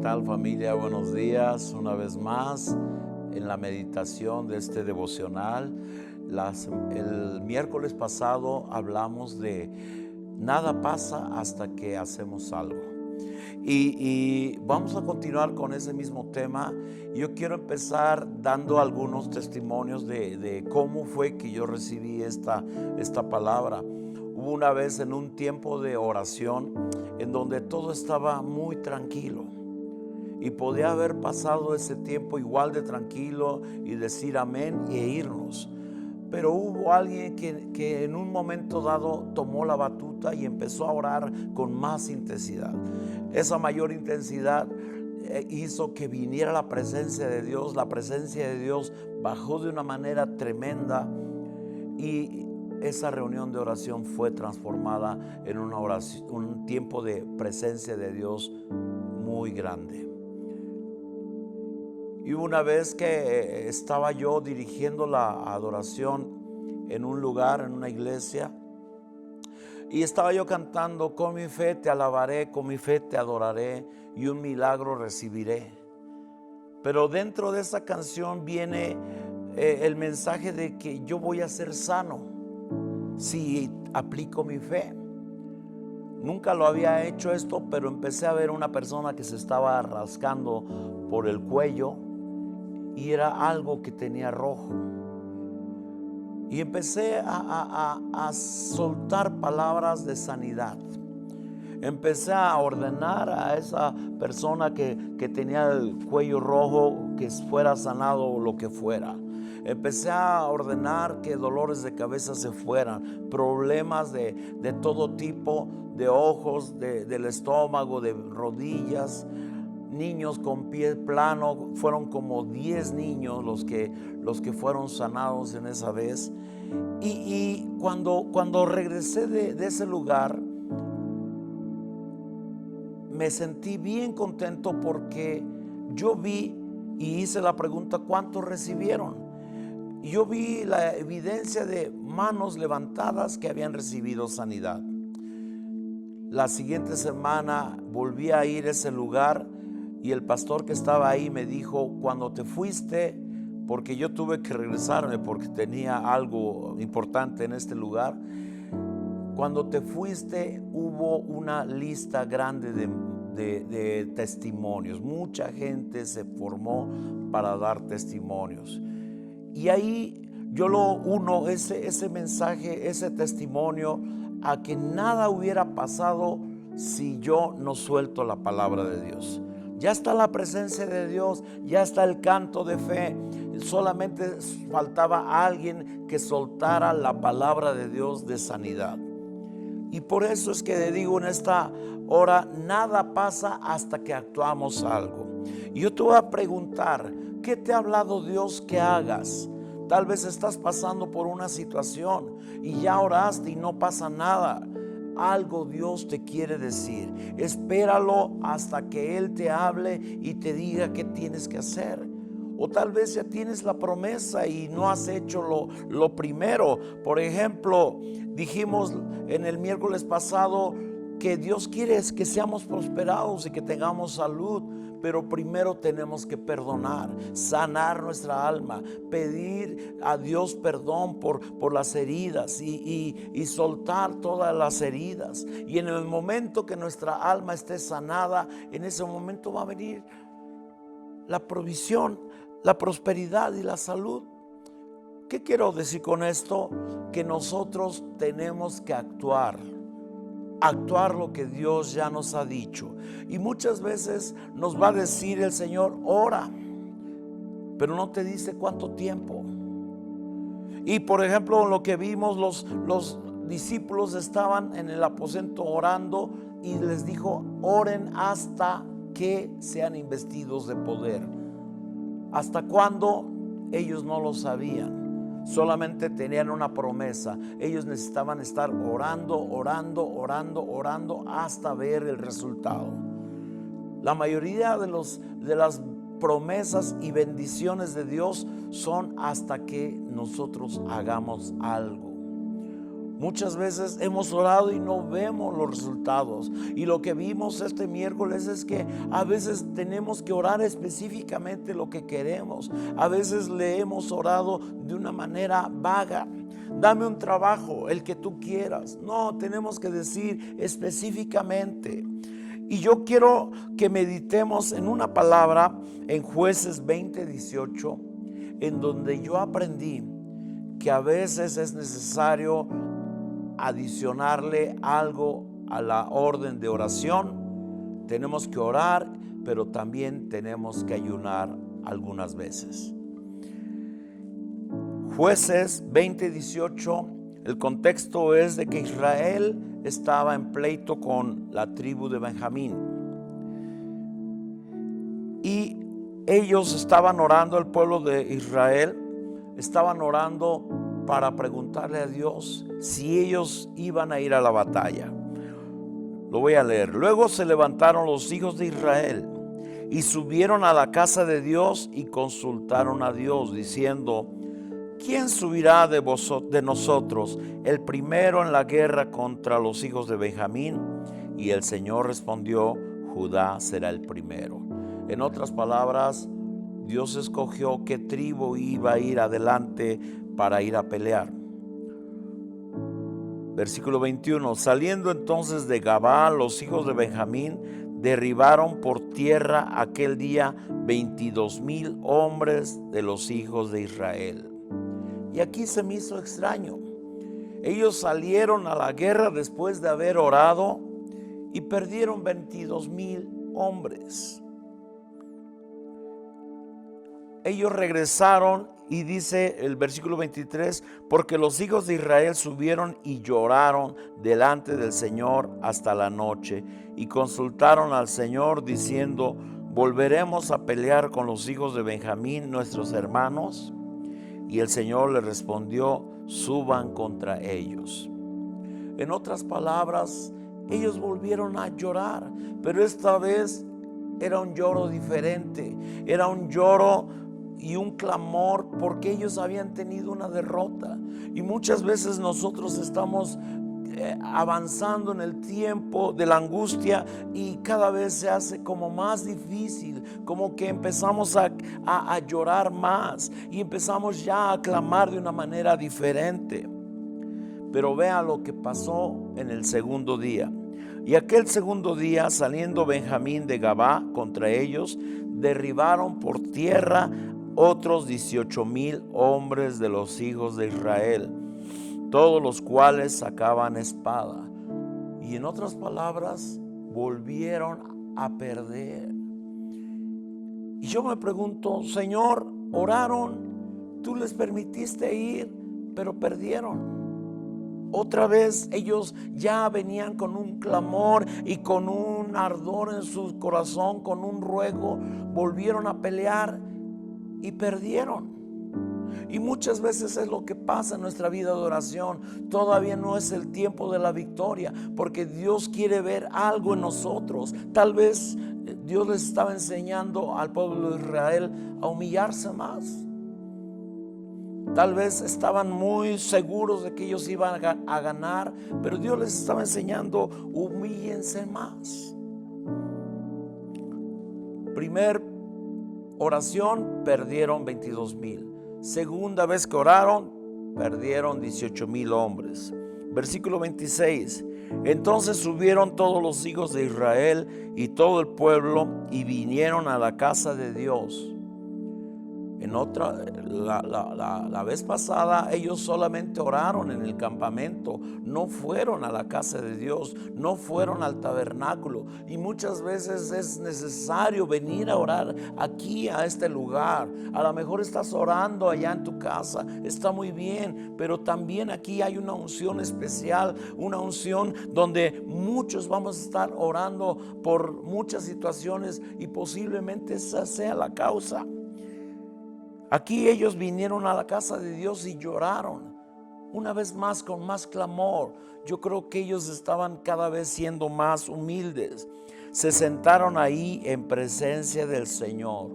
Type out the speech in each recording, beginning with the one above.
tal, familia? Buenos días una vez más en la meditación de este devocional. El miércoles pasado hablamos de nada pasa hasta que hacemos algo. Y vamos a continuar con ese mismo tema. Yo quiero empezar dando algunos testimonios de cómo fue que yo recibí esta palabra. Hubo una vez en un tiempo de oración en donde todo estaba muy tranquilo y podía haber pasado ese tiempo igual de tranquilo y decir amén e irnos. Pero hubo alguien que en un momento dado tomó la batuta y empezó a orar con más intensidad. Esa mayor intensidad hizo que viniera la presencia de Dios. La presencia de Dios bajó de una manera tremenda y esa reunión de oración fue transformada en una oración, un tiempo de presencia de Dios muy grande. Y una vez que estaba yo dirigiendo la adoración en un lugar, en una iglesia, y estaba yo cantando: con mi fe te alabaré, con mi fe te adoraré, y un milagro recibiré. Pero dentro de esa canción viene el mensaje de que yo voy a ser sano si aplico mi fe. Nunca lo había hecho esto, pero empecé a ver una persona que se estaba rascando por el cuello y era algo que tenía rojo. Y empecé a soltar palabras de sanidad. Empecé a ordenar a esa persona que tenía el cuello rojo que fuera sanado o lo que fuera. Empecé a ordenar que dolores de cabeza se fueran, problemas de todo tipo, de ojos, del estómago, de rodillas. Niños con pie plano, fueron como 10 niños los que fueron sanados en esa vez. Y cuando regresé de ese lugar, me sentí bien contento porque yo vi y hice la pregunta: ¿cuántos recibieron? Y yo vi la evidencia de manos levantadas que habían recibido sanidad. La siguiente semana volví a ir a ese lugar y el pastor que estaba ahí me dijo: cuando te fuiste, porque yo tuve que regresarme porque tenía algo importante en este lugar, cuando te fuiste hubo una lista grande de testimonios. Mucha gente se formó para dar testimonios. Y ahí yo lo uno, ese mensaje, ese testimonio, a que nada hubiera pasado si yo no suelto la palabra de Dios. Ya está la presencia de Dios, ya está el canto de fe. Solamente faltaba alguien que soltara la palabra de Dios de sanidad. Y por eso es que le digo en esta hora: nada pasa hasta que actuamos algo. Y yo te voy a preguntar: ¿qué te ha hablado Dios que hagas? Tal vez estás pasando por una situación y ya oraste y no pasa nada. Algo Dios te quiere decir. Espéralo hasta que Él te hable y te diga qué tienes que hacer. O tal vez ya tienes la promesa y no has hecho lo primero. Por ejemplo, dijimos en el miércoles pasado que Dios quiere que seamos prosperados y que tengamos salud. Pero primero tenemos que perdonar, sanar nuestra alma, pedir a Dios perdón por las heridas y soltar todas las heridas. Y en el momento que nuestra alma esté sanada, en ese momento va a venir la provisión, la prosperidad y la salud. ¿Qué quiero decir con esto? Que nosotros tenemos que actuar lo que Dios ya nos ha dicho. Y muchas veces nos va a decir el Señor: ora, pero no te dice cuánto tiempo. Y por ejemplo, lo que vimos, los discípulos estaban en el aposento orando y les dijo: oren hasta que sean investidos de poder. ¿Hasta cuándo? Ellos no lo sabían. Solamente tenían una promesa. Ellos necesitaban estar orando hasta ver el resultado. La mayoría de las promesas y bendiciones de Dios son hasta que nosotros hagamos algo. Muchas veces hemos orado y no vemos los resultados. Y lo que vimos este miércoles es que a veces tenemos que orar específicamente lo que queremos. A veces le hemos orado de una manera vaga. Dame un trabajo, el que tú quieras. No, tenemos que decir específicamente. Y yo quiero que meditemos en una palabra en Jueces 20:18, en donde yo aprendí que a veces es necesario adicionarle algo a la orden de oración. Tenemos que orar, pero también tenemos que ayunar algunas veces. Jueces 20:18, el contexto es de que Israel estaba en pleito con la tribu de Benjamín. Y ellos estaban orando, el pueblo de Israel, estaban orando para preguntarle a Dios si ellos iban a ir a la batalla. Lo voy a leer. Luego se levantaron los hijos de Israel y subieron a la casa de Dios y consultaron a Dios, diciendo: ¿quién subirá de nosotros el primero en la guerra contra los hijos de Benjamín? Y el Señor respondió: Judá será el primero. En otras palabras, Dios escogió qué tribu iba a ir adelante para ir a pelear. Versículo 21. Saliendo entonces de Gabá, los hijos de Benjamín derribaron por tierra aquel día 22,000 hombres de los hijos de Israel. Y aquí se me hizo extraño. Ellos salieron a la guerra después de haber orado y perdieron 22,000 hombres. Ellos regresaron y dice el versículo 23, porque los hijos de Israel subieron y lloraron delante del Señor hasta la noche y consultaron al Señor diciendo: ¿volveremos a pelear con los hijos de Benjamín, nuestros hermanos? Y el Señor les respondió: suban contra ellos. En otras palabras, ellos volvieron a llorar, pero esta vez era un lloro diferente. Era un lloro y un clamor porque ellos habían tenido una derrota. Y muchas veces nosotros estamos avanzando en el tiempo de la angustia y cada vez se hace como más difícil, como que empezamos a llorar más y empezamos ya a clamar de una manera diferente. Pero vea lo que pasó en el segundo día. Y aquel segundo día, saliendo Benjamín de Gabá contra ellos, derribaron por tierra otros 18,000 hombres de los hijos de Israel, todos los cuales sacaban espada. Y en otras palabras, volvieron a perder. Y yo me pregunto: Señor, oraron, tú les permitiste ir, pero perdieron. Otra vez ellos ya venían con un clamor y con un ardor en su corazón, con un ruego, volvieron a pelear y perdieron. Y muchas veces es lo que pasa en nuestra vida de oración. Todavía no es el tiempo de la victoria, porque Dios quiere ver algo en nosotros. Tal vez Dios les estaba enseñando al pueblo de Israel a humillarse más. Tal vez estaban muy seguros de que ellos iban a ganar, pero Dios les estaba enseñando: humíllense más. Primer oración, perdieron 22,000. Segunda vez que oraron, perdieron 18,000 hombres. Versículo 26. Entonces subieron todos los hijos de Israel y todo el pueblo y vinieron a la casa de Dios. La vez pasada ellos solamente oraron en el campamento, no fueron a la casa de Dios, no fueron al tabernáculo. Y muchas veces es necesario venir a orar aquí, a este lugar. A lo mejor estás orando allá en tu casa, está muy bien, pero también aquí hay una unción especial, una unción donde muchos vamos a estar orando por muchas situaciones y posiblemente esa sea la causa. Aquí ellos vinieron a la casa de Dios y lloraron, una vez más con más clamor. Yo creo que ellos estaban cada vez siendo más humildes. Se sentaron ahí en presencia del Señor.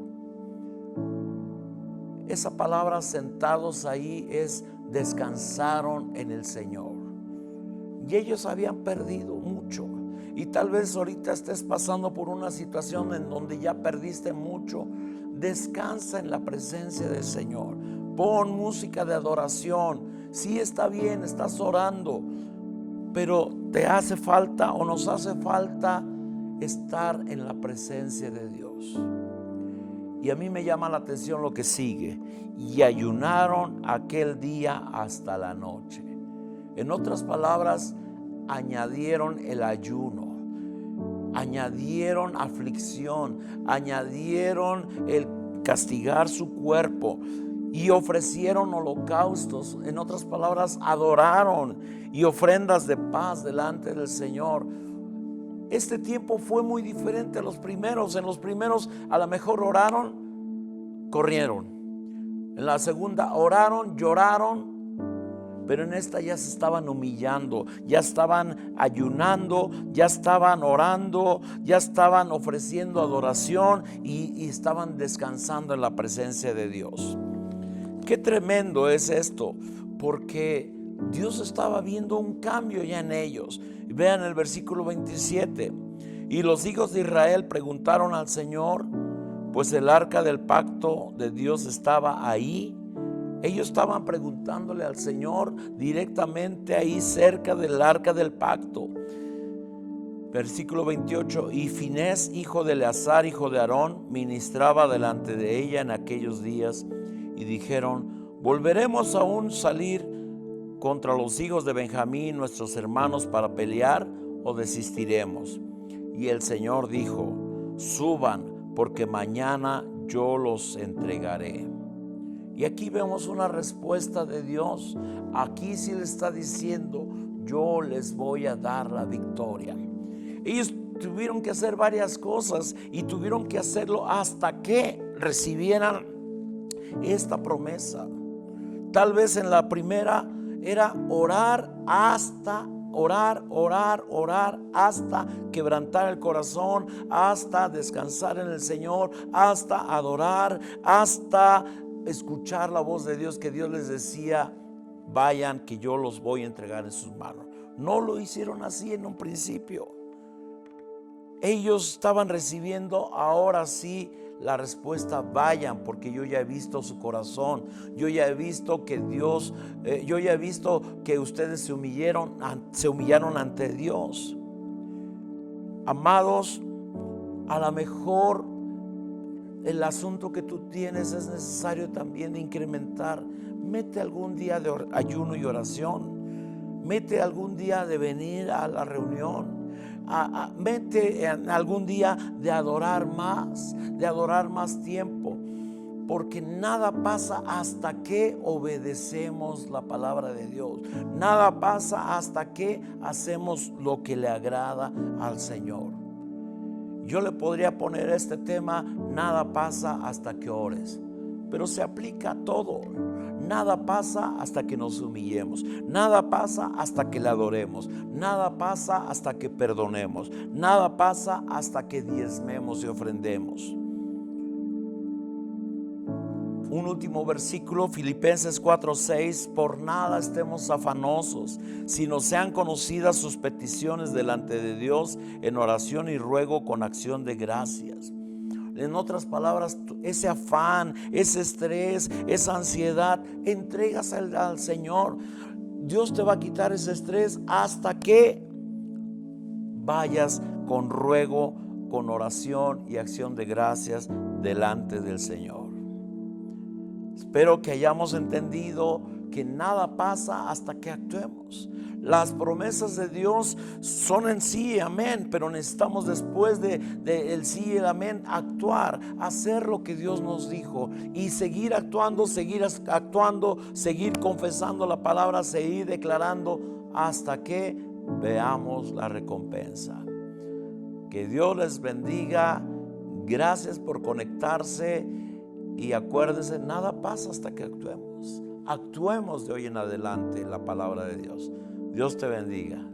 Esa palabra sentados ahí es descansaron en el Señor. y ellos habían perdido mucho. Y tal vez ahorita estés pasando por una situación en donde ya perdiste mucho. Descansa en la presencia del Señor. Pon música de adoración. Sí, está bien, estás orando, pero te hace falta o nos hace falta estar en la presencia de Dios. Y a mí me llama la atención lo que sigue. Y ayunaron aquel día hasta la noche. En otras palabras, añadieron el ayuno, añadieron aflicción, añadieron el castigar su cuerpo y ofrecieron holocaustos. En otras palabras, adoraron y ofrendas de paz delante del Señor. Este tiempo fue muy diferente a los primeros. En los primeros a lo mejor oraron, corrieron. En la segunda oraron, lloraron. Pero en esta ya se estaban humillando, ya estaban ayunando, ya estaban orando, ya estaban ofreciendo adoración y estaban descansando en la presencia de Dios. Qué tremendo es esto, porque Dios estaba viendo un cambio ya en ellos. Vean el versículo 27. Y los hijos de Israel preguntaron al Señor, pues el arca del pacto de Dios estaba ahí. Ellos estaban preguntándole al Señor directamente ahí cerca del arca del pacto. Versículo 28. Y Finés, hijo de Eleazar, hijo de Aarón, ministraba delante de ella en aquellos días. Y dijeron, ¿volveremos aún salir contra los hijos de Benjamín, nuestros hermanos, para pelear, o desistiremos? Y el Señor dijo, suban, porque mañana yo los entregaré. Y aquí vemos una respuesta de Dios. Aquí sí le está diciendo, yo les voy a dar la victoria. Ellos tuvieron que hacer varias cosas y tuvieron que hacerlo hasta que recibieran esta promesa. Tal vez en la primera era orar hasta quebrantar el corazón, hasta descansar en el Señor, hasta adorar, hasta escuchar la voz de Dios, que Dios les decía, vayan, que yo los voy a entregar en sus manos. No lo hicieron así en un principio. Ellos estaban recibiendo ahora sí la respuesta, vayan, porque yo ya he visto su corazón, yo ya he visto que Dios, yo ya he visto que ustedes se humillaron ante Dios. Amados, a lo mejor el asunto que tú tienes es necesario también de incrementar. Mete algún día de ayuno y oración. Mete algún día de venir a la reunión. Mete algún día de adorar más tiempo. Porque nada pasa hasta que obedecemos la palabra de Dios. Nada pasa hasta que hacemos lo que le agrada al Señor. Yo le podría poner este tema, nada pasa hasta que ores, pero se aplica a todo. Nada pasa hasta que nos humillemos, nada pasa hasta que le adoremos, nada pasa hasta que perdonemos, nada pasa hasta que diezmemos y ofrendemos. Un último versículo, Filipenses 4:6, por nada estemos afanosos, sino sean conocidas sus peticiones delante de Dios en oración y ruego con acción de gracias. En otras palabras, ese afán, ese estrés, esa ansiedad, entrégasela al Señor. Dios te va a quitar ese estrés hasta que vayas con ruego, con oración y acción de gracias delante del Señor. Espero que hayamos entendido que nada pasa hasta que actuemos. Las promesas de Dios son en sí, amén, pero necesitamos después de el sí y el amén actuar, hacer lo que Dios nos dijo y seguir actuando, seguir confesando la palabra, seguir declarando hasta que veamos la recompensa. Que Dios les bendiga. Gracias por conectarse. Y acuérdense, nada pasa hasta que actuemos. Actuemos de hoy en adelante en la palabra de Dios. Dios te bendiga.